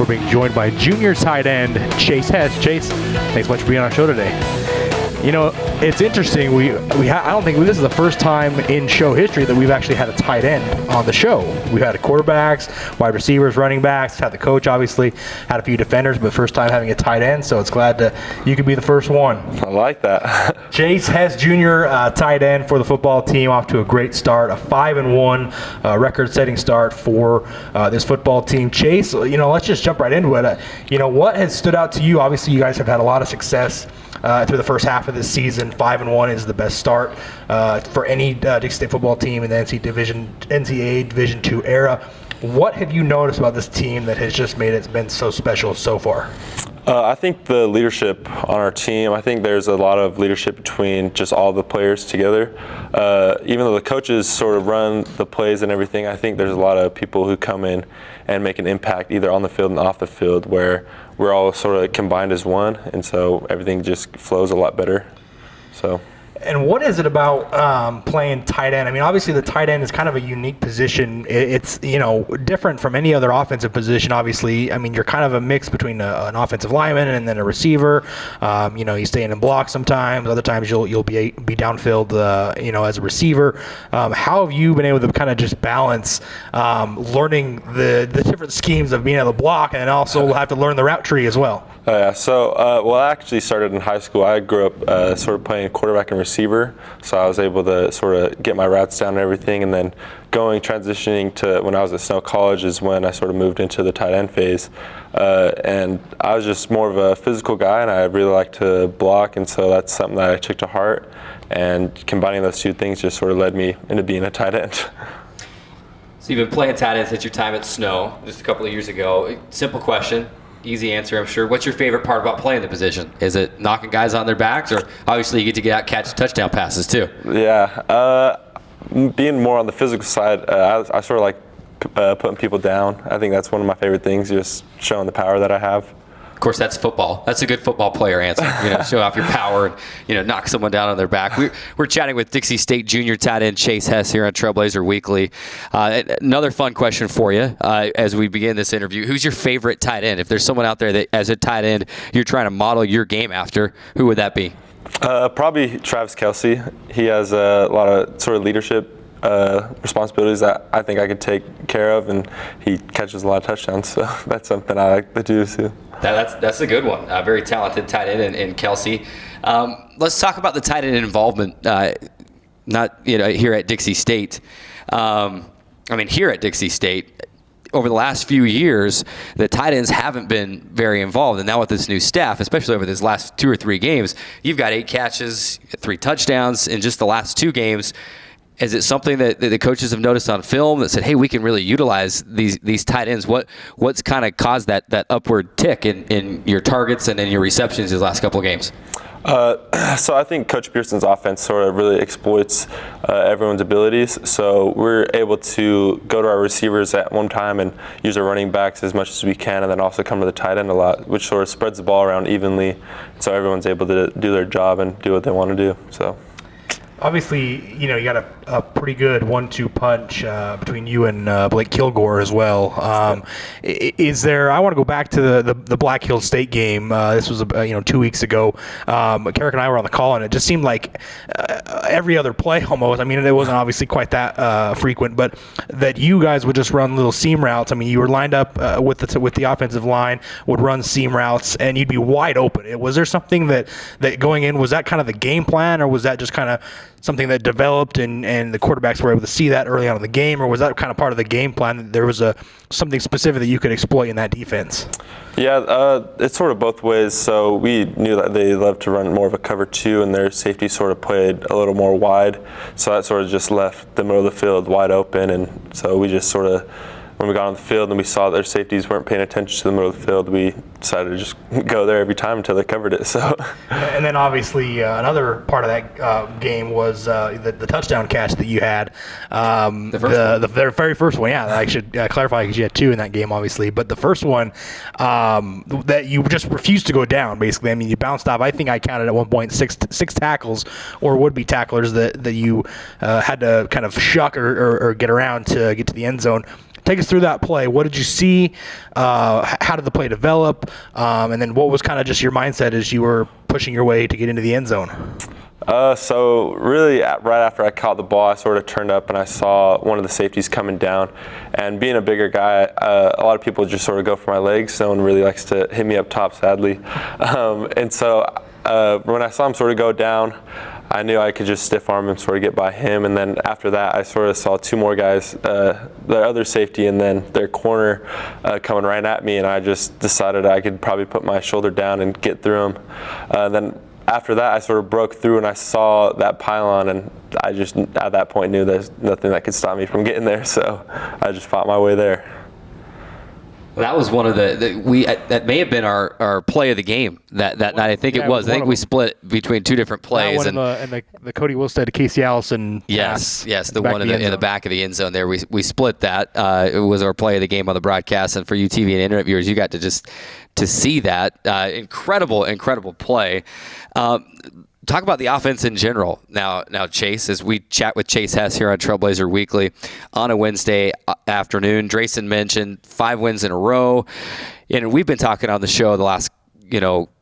We're being joined by junior tight end Chase Hess. Chase, thanks so much for being on our show today. You know, it's interesting. I don't think this is the first time in show history that we've actually had a tight end on the show. We've had quarterbacks, wide receivers, running backs, had the coach, obviously, had a few defenders, but first time having a tight end, so it's glad that you could be the first one. I like that. Chase Hess, junior tight end for the football team, off to a great start, a 5-1 record-setting start for this football team. Chase, you know, let's just jump right into it. You know, what has stood out to you? Obviously, you guys have had a lot of success through the first half of this season. 5-1 is the best start for any Dixie State football team in the NCAA Division II era. What have you noticed about this team that has just made it been so special so far? I think the leadership on our team, I think there's a lot of leadership between just all the players together. Even though the coaches sort of run the plays and everything, I think there's a lot of people who come in and make an impact either on the field and off the field, where we're all sort of combined as one, and so everything just flows a lot better. And what is it about playing tight end? I mean, obviously the tight end is kind of a unique position. It's, you know, different from any other offensive position, obviously. I mean, you're kind of a mix between an offensive lineman and then a receiver. You know, you stay in block sometimes. Other times you'll be downfield, you know, as a receiver. How have you been able to kind of just balance learning the different schemes of being able to block and also have to learn the route tree as well? Yeah, so I actually started in high school. I grew up sort of playing quarterback and receiver, so I was able to sort of get my routes down and everything, and then transitioning to when I was at Snow College is when I sort of moved into the tight end phase. And I was just more of a physical guy, and I really like to block, and so that's something that I took to heart, and combining those two things just sort of led me into being a tight end. So you've been playing tight end since your time at Snow just a couple of years ago. Simple question. Easy answer, I'm sure. What's your favorite part about playing the position? Is it knocking guys on their backs, or obviously you get to get out, catch touchdown passes too? Yeah, being more on the physical side, I sort of like putting people down. I think that's one of my favorite things, just showing the power that I have. Of course, that's football. That's a good football player answer. You know, show off your power and, you know, knock someone down on their back. We're chatting with Dixie State junior tight end Chase Hess here on Trailblazer Weekly. Another fun question for you as we begin this interview. Who's your favorite tight end? If there's someone out there that, as a tight end, you're trying to model your game after, who would that be? Probably Travis Kelsey. He has a lot of sort of leadership responsibilities that I think I could take care of, and he catches a lot of touchdowns, so that's something I like to do too. That's a good one. Very talented tight end in Kelsey. Let's talk about the tight end involvement. Here at Dixie State. Here at Dixie State, over the last few years, the tight ends haven't been very involved. And now with this new staff, especially over these last 2 or 3 games, you've got 8 catches, 3 touchdowns in just the last 2 games. Is it something that the coaches have noticed on film that said, hey, we can really utilize these tight ends? What's kind of caused that upward tick in your targets and in your receptions these last couple of games? So I think Coach Pearson's offense sort of really exploits everyone's abilities. So we're able to go to our receivers at one time and use our running backs as much as we can, and then also come to the tight end a lot, which sort of spreads the ball around evenly. So everyone's able to do their job and do what they want to do. So. Obviously, you know, you got a pretty good 1-2 punch between you and Blake Kilgore as well. Is there? I want to go back to the Black Hills State game. This was 2 weeks ago. Carrick and I were on the call, and it just seemed like every other play almost. I mean, it wasn't obviously quite that frequent, but that you guys would just run little seam routes. I mean, you were lined up with the offensive line, would run seam routes, and you'd be wide open. Was there something that going in, was that kind of the game plan, or was that just kind of something that developed and the quarterbacks were able to see that early on in the game, or was that kind of part of the game plan that there was something specific that you could exploit in that defense? Yeah, it's sort of both ways. So we knew that they loved to run more of a cover 2, and their safety sort of played a little more wide. So that sort of just left the middle of the field wide open, and so we just sort of, when we got on the field and we saw their safeties weren't paying attention to the middle of the field, we decided to just go there every time until they covered it. So, and then obviously another part of that game was the touchdown catch that you had. The very first one, yeah. I should clarify because you had 2 in that game, obviously. But the first one that you just refused to go down, basically. I mean, you bounced off. I think I counted at one point six tackles or would-be tacklers that you had to kind of shuck or get around to get to the end zone. take us through that play. What did you see? How did the play develop? And then what was kind of just your mindset as you were pushing your way to get into the end zone? So really, right after I caught the ball, I sort of turned up and I saw one of the safeties coming down. And being a bigger guy, a lot of people just sort of go for my legs. No one really likes to hit me up top, sadly. And so when I saw him sort of go down, I knew I could just stiff arm him, sort of get by him. And then after that, I sort of saw two more guys, the other safety and then their corner coming right at me. And I just decided I could probably put my shoulder down and get through them. Then after that, I sort of broke through and I saw that pylon, and I just at that point knew there's nothing that could stop me from getting there. So I just fought my way there. Well, that was one of that may have been our play of the game that night. I think it was. I think we split between two different plays. That one and the Cody Wilstead to Casey Allison. Yes, the one in the back of the end zone there. We split that. It was our play of the game on the broadcast, and for you TV and internet viewers, you got to see that incredible play. Talk about the offense in general now, Chase, as we chat with Chase Hess here on Trailblazer Weekly on a Wednesday afternoon. Drayson mentioned 5 wins in a row, and we've been talking on the show the last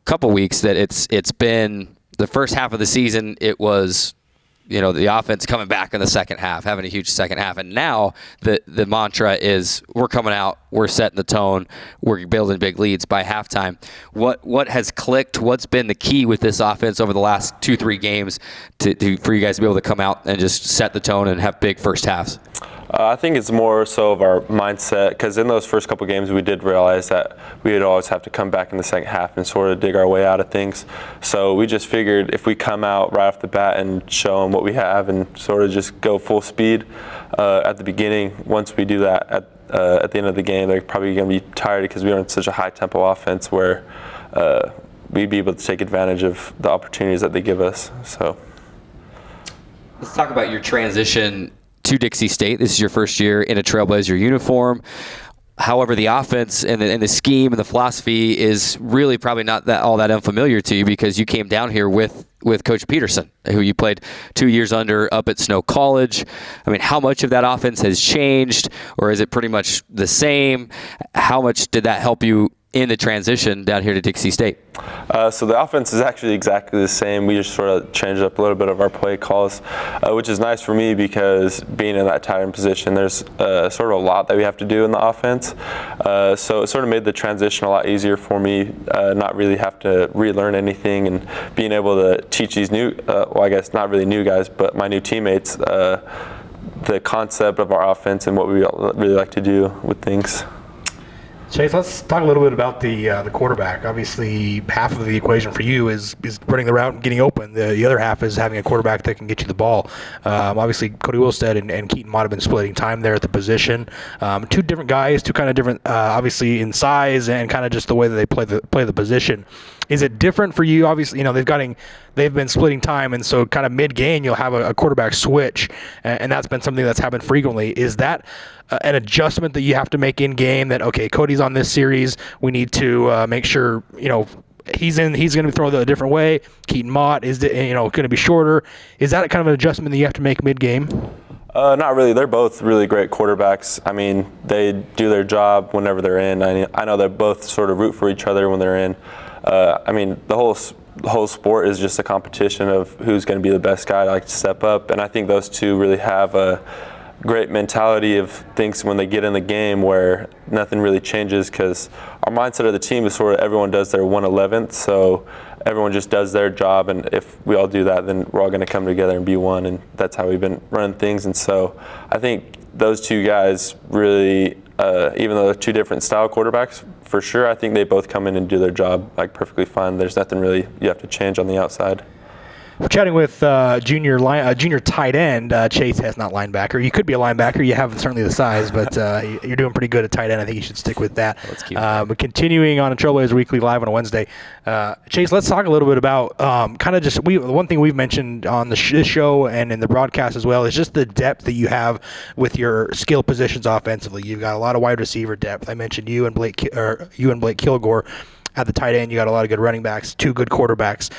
couple weeks that it's been the first half of the season. It was the offense coming back in the second half, having a huge second half, and now the mantra is we're coming out, we're setting the tone, we're building big leads by halftime. What has clicked? What's been the key with this offense over the last 2-3 games for you guys to be able to come out and just set the tone and have big first halves? I think it's more so of our mindset, because in those first couple games we did realize that we would always have to come back in the second half and sort of dig our way out of things. So we just figured if we come out right off the bat and show them what we have and sort of just go full speed at the beginning, once we do that at the end of the game, they're probably going to be tired because we are in such a high tempo offense where we'd be able to take advantage of the opportunities that they give us. So let's talk about your transition to Dixie State. This is your first year in a Trailblazer uniform. However, the offense and the scheme and the philosophy is really probably not all that unfamiliar to you, because you came down here with Coach Peterson, who you played 2 years under up at Snow College. I mean, how much of that offense has changed, or is it pretty much the same? How much did that help you in the transition down here to Dixie State? So the offense is actually exactly the same. We just sort of changed up a little bit of our play calls, which is nice for me because being in that tight end position, there's sort of a lot that we have to do in the offense. So it sort of made the transition a lot easier for me, not really have to relearn anything, and being able to teach these new, I guess not really new guys, but my new teammates, the concept of our offense and what we really like to do with things. Chase, let's talk a little bit about the quarterback. Obviously, half of the equation for you is running the route and getting open. The other half is having a quarterback that can get you the ball. Obviously, Cody Wilstead and Keaton Mott have been splitting time there at the position. Two different guys, two kind of different, obviously in size and kind of just the way that they play the position. Is it different for you? Obviously, they've been splitting time, and so kind of mid-game you'll have a quarterback switch, and that's been something that's happened frequently. Is that an adjustment that you have to make in game? That okay, Cody's on this series, we need to make sure he's going to throw a different way. Keaton Mott is going to be shorter. Is that kind of an adjustment that you have to make mid-game? Not really. They're both really great quarterbacks. I mean, they do their job whenever they're in. I know they both sort of root for each other when they're in. I mean, the whole sport is just a competition of who's going to be the best guy to step up, and I think those two really have a great mentality of things when they get in the game where nothing really changes, because our mindset of the team is sort of everyone does their 1/11th, so everyone just does their job, and if we all do that, then we're all going to come together and be one, and that's how we've been running things. And so I think those two guys really, even though they're two different style quarterbacks, for sure, I think they both come in and do their job perfectly fine. There's nothing really you have to change on the outside. We're chatting with junior tight end Chase Hess, not linebacker. You could be a linebacker. You have certainly the size, but you're doing pretty good at tight end. I think you should stick with that. That's cute. But continuing on a Trailblazer Weekly Live on a Wednesday, Chase, let's talk a little bit about kind of just one thing we've mentioned on this show and in the broadcast as well is just the depth that you have with your skill positions offensively. You've got a lot of wide receiver depth. I mentioned you and Blake Kilgore at the tight end. You got a lot of good running backs, two good quarterbacks.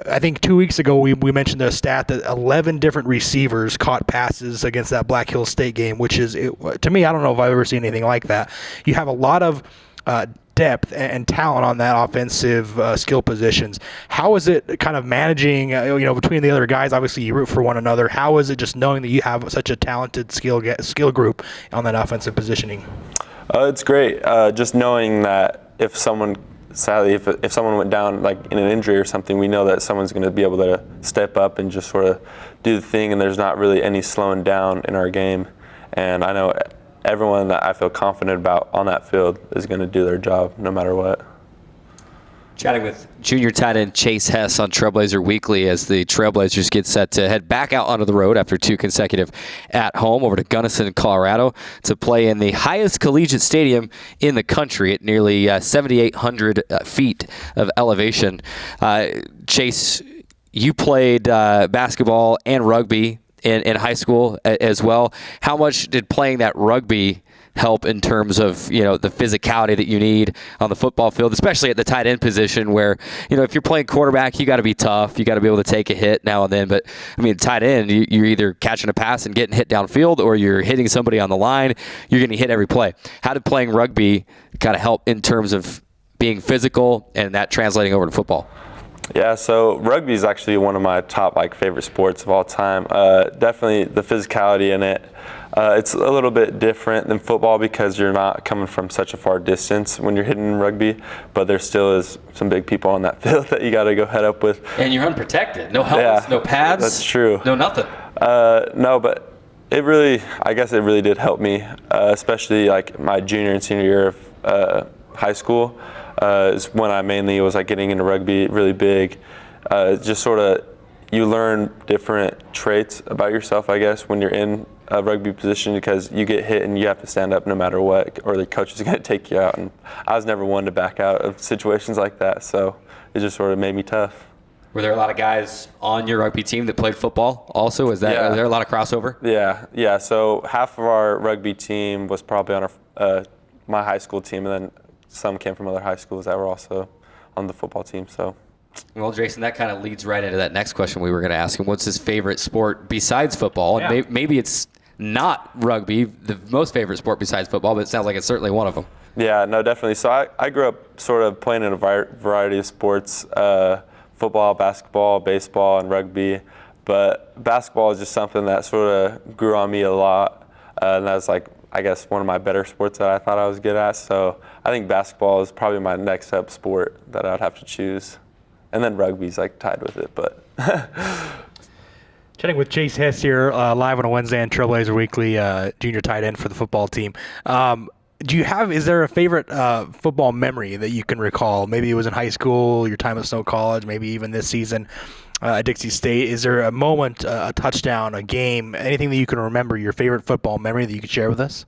I think 2 weeks ago we mentioned the stat that 11 different receivers caught passes against that Black Hills State game, which is, to me, I don't know if I've ever seen anything like that. You have a lot of depth and talent on that offensive skill positions. How is it kind of managing, between the other guys? Obviously, you root for one another. How is it just knowing that you have such a talented skill group on that offensive positioning? It's great. Just knowing that if someone went down like in an injury or something, we know that someone's going to be able to step up and just sort of do the thing, and there's not really any slowing down in our game. And I know everyone that I feel confident about on that field is going to do their job no matter what. Chatting with junior tight end Chase Hess on Trailblazer Weekly as the Trailblazers get set to head back out onto the road after 2 consecutive at home over to Gunnison, Colorado, to play in the highest collegiate stadium in the country at nearly 7,800 feet of elevation. Chase, you played basketball and rugby in high school as well. How much did playing that rugby help in terms of, the physicality that you need on the football field, especially at the tight end position where, if you're playing quarterback, you got to be tough. You got to be able to take a hit now and then. But, tight end, you're either catching a pass and getting hit downfield, or you're hitting somebody on the line. You're going to hit every play. How did playing rugby kind of help in terms of being physical and that translating over to football? Yeah, so rugby is actually one of my top favorite sports of all time. Definitely the physicality in it. It's a little bit different than football because you're not coming from such a far distance when you're hitting rugby, but there still is some big people on that field that you got to go head up with. And you're unprotected. No helmets, no pads. That's true. No nothing. No, but I guess it really did help me, especially my junior and senior year of high school. Is when I mainly was getting into rugby really big. Just sort of, you learn different traits about yourself, I guess, when you're in a rugby position, because you get hit and you have to stand up no matter what, or the coach is going to take you out. And I was never one to back out of situations like that, so it just sort of made me tough. Were there a lot of guys on your rugby team that played football also? Is there a lot of crossover? Yeah. So half of our rugby team was probably on my high school team, and then some came from other high schools that were also on the football team. So, well, Jason, that kind of leads right into that next question we were going to ask him. What's his favorite sport besides football? Yeah. And maybe it's not rugby, the most favorite sport besides football, but it sounds like it's certainly one of them. Yeah, no, definitely. So I grew up sort of playing in a variety of sports, football, basketball, baseball, and rugby. But basketball is just something that sort of grew on me a lot. And that was I guess one of my better sports that I thought I was good at. So I think basketball is probably my next up sport that I'd have to choose. And then rugby's tied with it, but. Chatting with Chase Hess here, live on a Wednesday on Trailblazer Weekly, junior tight end for the football team. Is there a favorite football memory that you can recall? Maybe it was in high school, your time at Snow College, maybe even this season at Dixie State. Is there a moment, a touchdown, a game, anything that you can remember, your favorite football memory that you could share with us?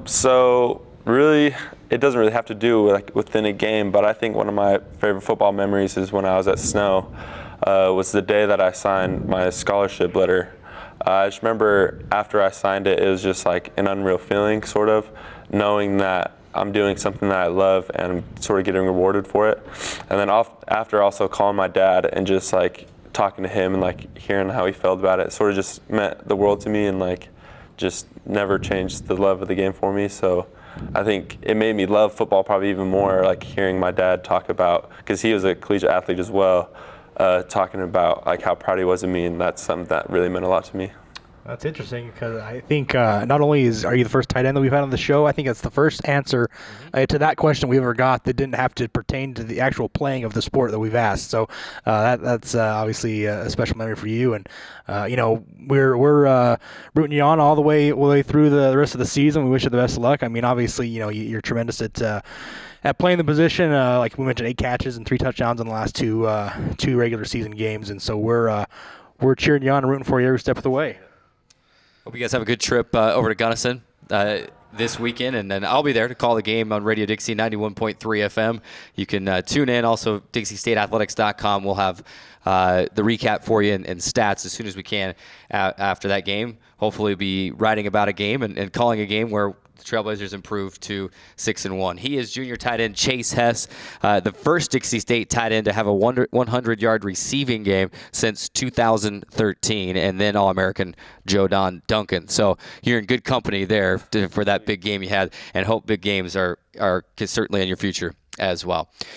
So really, it doesn't really have to do within a game, but I think one of my favorite football memories is when I was at Snow. Was the day that I signed my scholarship letter. I just remember after I signed it, it was just an unreal feeling, sort of, knowing that I'm doing something that I love and I'm sort of getting rewarded for it. And then after also calling my dad and just talking to him and hearing how he felt about it, sort of just meant the world to me and just never changed the love of the game for me. So I think it made me love football probably even more, hearing my dad talk about, because he was a collegiate athlete as well, talking about how proud he was of me, and that's something that really meant a lot to me. That's interesting because I think not only are you the first tight end that we've had on the show, I think that's the first answer to that question we ever got that didn't have to pertain to the actual playing of the sport that we've asked. So that's obviously a special memory for you, and we're rooting you on all the way through the rest of the season. We wish you the best of luck. I mean, obviously, you're tremendous at playing the position. Like we mentioned, 8 catches and 3 touchdowns in the last two regular season games, and so we're cheering you on and rooting for you every step of the way. Hope you guys have a good trip over to Gunnison this weekend, and then I'll be there to call the game on Radio Dixie 91.3 FM. You can tune in. Also, DixieStateAthletics.com. We'll have the recap for you and stats as soon as we can after that game. Hopefully be writing about a game and calling a game where the Trailblazers improved to 6-1. He is junior tight end Chase Hess, the first Dixie State tight end to have a 100-yard receiving game since 2013, and then All-American Jodan Duncan. So you're in good company there for that big game you had, and hope big games are certainly in your future as well.